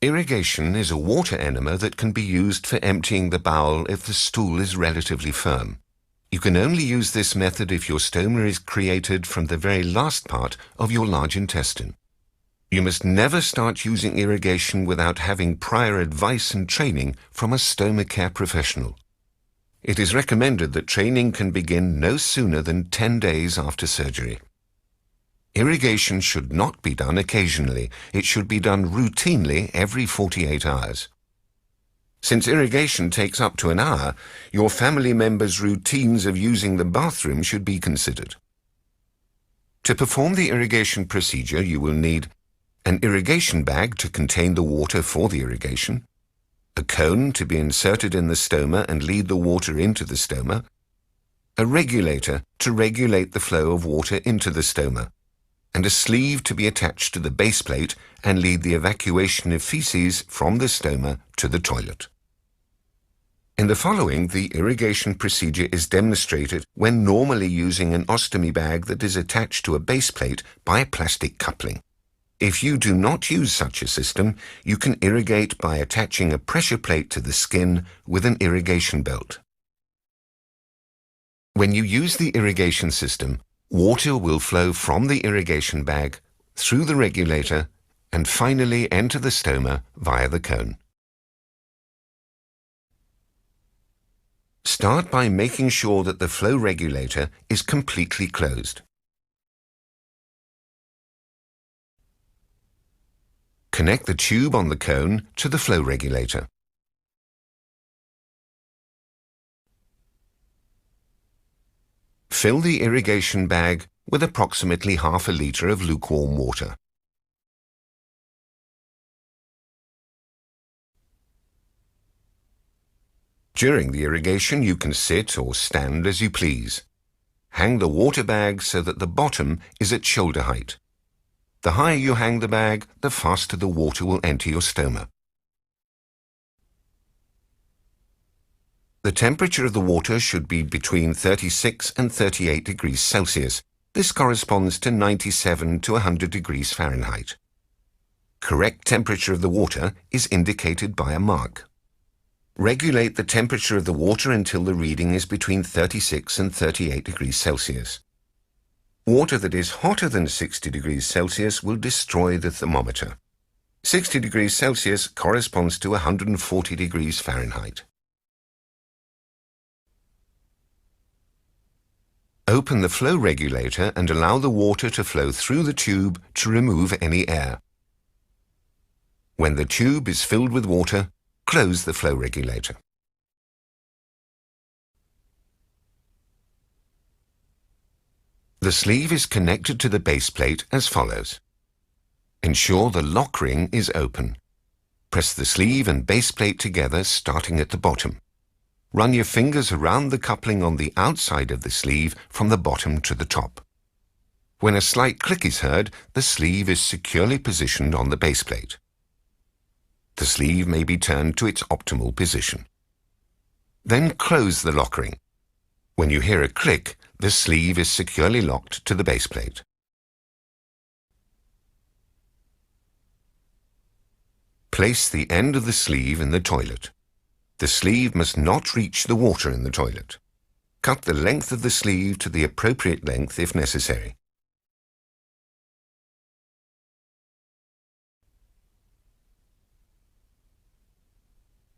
Irrigation is a water enema that can be used for emptying the bowel if the stool is relatively firm. You can only use this method if your stoma is created from the very last part of your large intestine. You must never start using irrigation without having prior advice and training from a stoma care professional. It is recommended that training can begin no sooner than 10 days after surgery. Irrigation should not be done occasionally. It should be done routinely every 48 hours. Since irrigation takes up to an hour, your family members' routines of using the bathroom should be considered. To perform the irrigation procedure, you will need an irrigation bag to contain the water for the irrigation, a cone to be inserted in the stoma and lead the water into the stoma, a regulator to regulate the flow of water into the stoma, and a sleeve to be attached to the base plate and lead the evacuation of feces from the stoma to the toilet. In the following, the irrigation procedure is demonstrated when normally using an ostomy bag that is attached to a base plate by a plastic coupling. If you do not use such a system, you can irrigate by attaching a pressure plate to the skin with an irrigation belt. When you use the irrigation system, water will flow from the irrigation bag, through the regulator, and finally enter the stoma via the cone. Start by making sure that the flow regulator is completely closed. Connect the tube on the cone to the flow regulator. Fill the irrigation bag with approximately half a litre of lukewarm water. During the irrigation, you can sit or stand as you please. Hang the water bag so that the bottom is at shoulder height. The higher you hang the bag, the faster the water will enter your stoma. The temperature of the water should be between 36 and 38 degrees Celsius. This corresponds to 97 to 100 degrees Fahrenheit. Correct temperature of the water is indicated by a mark. Regulate the temperature of the water until the reading is between 36 and 38 degrees Celsius. Water that is hotter than 60 degrees Celsius will destroy the thermometer. 60 degrees Celsius corresponds to 140 degrees Fahrenheit. Open the flow regulator and allow the water to flow through the tube to remove any air. When the tube is filled with water, close the flow regulator. The sleeve is connected to the base plate as follows. Ensure the lock ring is open. Press the sleeve and base plate together starting at the bottom. Run your fingers around the coupling on the outside of the sleeve from the bottom to the top. When a slight click is heard, the sleeve is securely positioned on the base plate. The sleeve may be turned to its optimal position. Then close the lock ring. When you hear a click, the sleeve is securely locked to the base plate. Place the end of the sleeve in the toilet. The sleeve must not reach the water in the toilet. Cut the length of the sleeve to the appropriate length if necessary.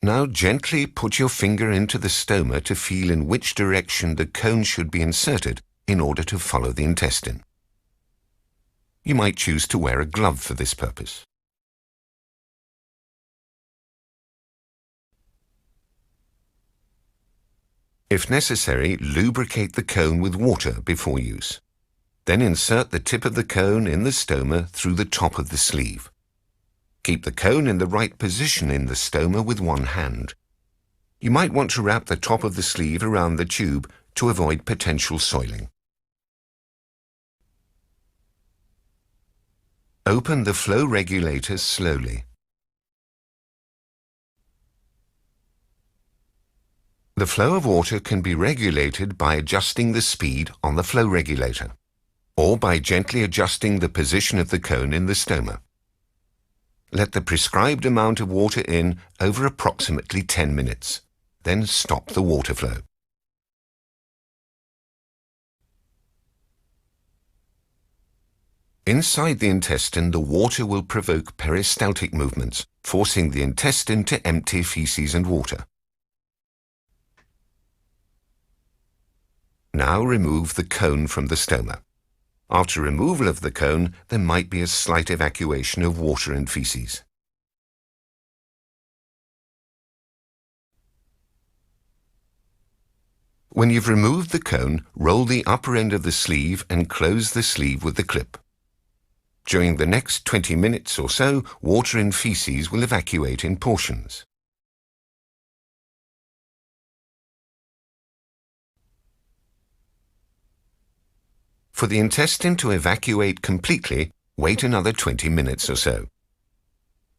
Now gently put your finger into the stoma to feel in which direction the cone should be inserted in order to follow the intestine. You might choose to wear a glove for this purpose. If necessary, lubricate the cone with water before use. Then insert the tip of the cone in the stoma through the top of the sleeve. Keep the cone in the right position in the stoma with one hand. You might want to wrap the top of the sleeve around the tube to avoid potential soiling. Open the flow regulator slowly. The flow of water can be regulated by adjusting the speed on the flow regulator, or by gently adjusting the position of the cone in the stoma. Let the prescribed amount of water in over approximately 10 minutes. Then stop the water flow. Inside the intestine, the water will provoke peristaltic movements, forcing the intestine to empty feces and water. Now remove the cone from the stoma. After removal of the cone, there might be a slight evacuation of water and feces. When you've removed the cone, roll the upper end of the sleeve and close the sleeve with the clip. During the next 20 minutes or so, water and feces will evacuate in portions. For the intestine to evacuate completely, wait another 20 minutes or so.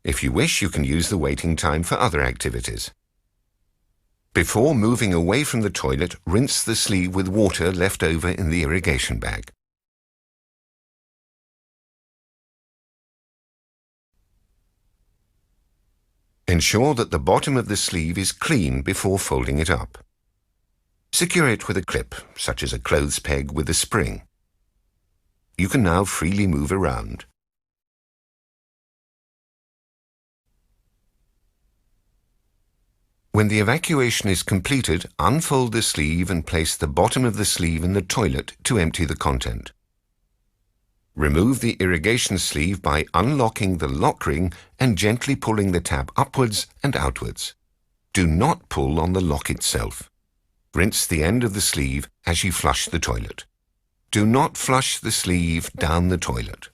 If you wish, you can use the waiting time for other activities. Before moving away from the toilet, rinse the sleeve with water left over in the irrigation bag. Ensure that the bottom of the sleeve is clean before folding it up. Secure it with a clip, such as a clothes peg with a spring. You can now freely move around. When the evacuation is completed, unfold the sleeve and place the bottom of the sleeve in the toilet to empty the content. Remove the irrigation sleeve by unlocking the lock ring and gently pulling the tab upwards and outwards. Do not pull on the lock itself. Rinse the end of the sleeve as you flush the toilet. Do not flush the sleeve down the toilet.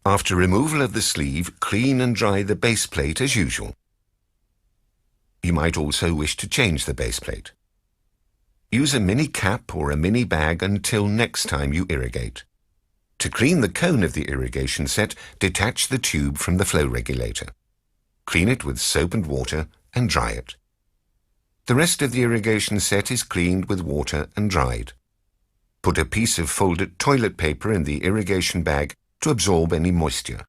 After removal of the sleeve, clean and dry the base plate as usual. You might also wish to change the base plate. Use a mini cap or a mini bag until next time you irrigate. To clean the cone of the irrigation set, detach the tube from the flow regulator. Clean it with soap and water and dry it. The rest of the irrigation set is cleaned with water and dried. Put a piece of folded toilet paper in the irrigation bag to absorb any moisture.